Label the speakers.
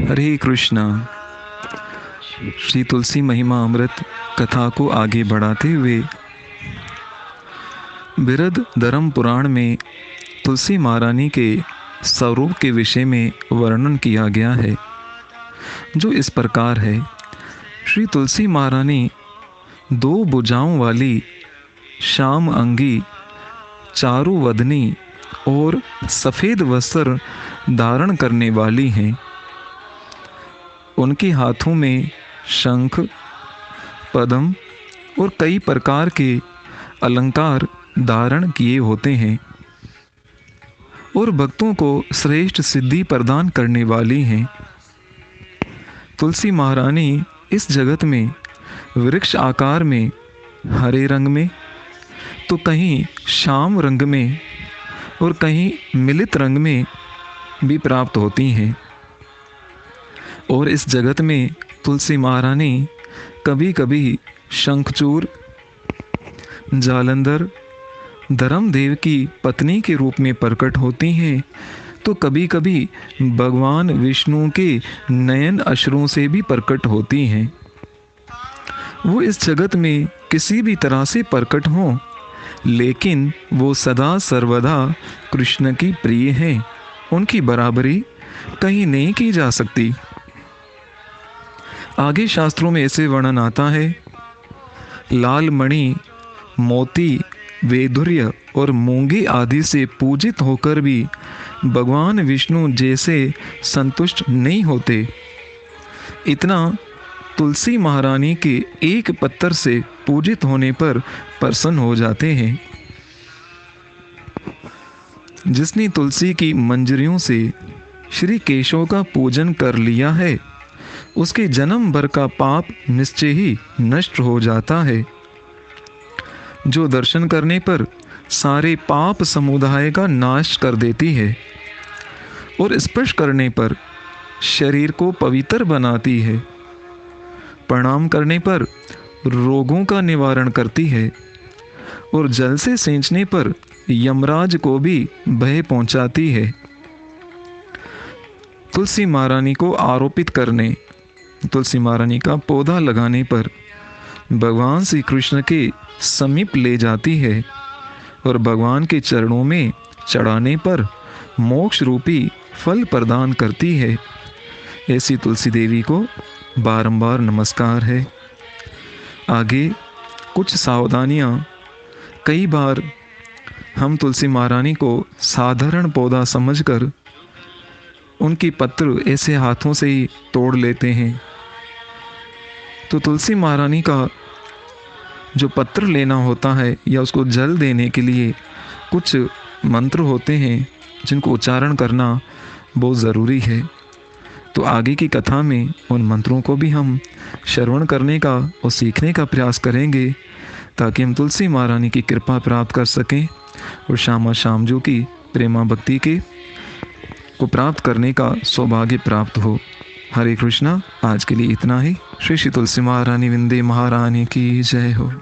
Speaker 1: हरे कृष्णा। श्री तुलसी महिमा अमृत कथा को आगे बढ़ाते हुए बिरद धर्म पुराण में तुलसी महारानी के स्वरूप के विषय में वर्णन किया गया है, जो इस प्रकार है। श्री तुलसी महारानी दो भुजाओं वाली, श्याम अंगी, चारु वदनी और सफ़ेद वस्त्र धारण करने वाली हैं। उनके हाथों में शंख, पद्म और कई प्रकार के अलंकार धारण किए होते हैं और भक्तों को श्रेष्ठ सिद्धि प्रदान करने वाली हैं। तुलसी महारानी इस जगत में वृक्ष आकार में हरे रंग में, तो कहीं श्याम रंग में और कहीं मिलित रंग में भी प्राप्त होती हैं। और इस जगत में तुलसी महारानी कभी कभी शंखचूर, जालंधर, धर्मदेव की पत्नी के रूप में प्रकट होती हैं, तो कभी कभी भगवान विष्णु के नयन अश्रुओं से भी प्रकट होती हैं। वो इस जगत में किसी भी तरह से प्रकट हों, लेकिन वो सदा सर्वदा कृष्ण की प्रिय हैं। उनकी बराबरी कहीं नहीं की जा सकती। आगे शास्त्रों में ऐसे वर्णन आता है, लाल मणि, मोती, वैदुर्य और मूंगी आदि से पूजित होकर भी भगवान विष्णु जैसे संतुष्ट नहीं होते, इतना तुलसी महारानी के एक पत्थर से पूजित होने पर प्रसन्न हो जाते हैं। जिसने तुलसी की मंजरियों से श्री केशव का पूजन कर लिया है, उसके जन्म भर का पाप निश्चय ही नष्ट हो जाता है। जो दर्शन करने पर सारे पाप समुदाय का नाश कर देती है और स्पर्श करने पर शरीर को पवित्र बनाती है, प्रणाम करने पर रोगों का निवारण करती है और जल से सींचने पर यमराज को भी भय पहुंचाती है। तुलसी महारानी को आरोपित करने, तुलसी महारानी का पौधा लगाने पर भगवान श्री कृष्ण के समीप ले जाती है और भगवान के चरणों में चढ़ाने पर मोक्ष रूपी फल प्रदान करती है। ऐसी तुलसी देवी को बारंबार नमस्कार है। आगे कुछ सावधानियाँ। कई बार हम तुलसी महारानी को साधारण पौधा समझकर उनकी पत्र ऐसे हाथों से ही तोड़ लेते हैं। तो तुलसी महारानी का जो पत्र लेना होता है या उसको जल देने के लिए कुछ मंत्र होते हैं, जिनको उच्चारण करना बहुत ज़रूरी है। तो आगे की कथा में उन मंत्रों को भी हम श्रवण करने का और सीखने का प्रयास करेंगे, ताकि हम तुलसी महारानी की कृपा प्राप्त कर सकें और श्यामा श्याम जो की प्रेमा भक्ति के को प्राप्त करने का सौभाग्य प्राप्त हो। हरे कृष्णा। आज के लिए इतना ही। श्री श्री तुलसी महारानी विंदे महारानी की जय हो।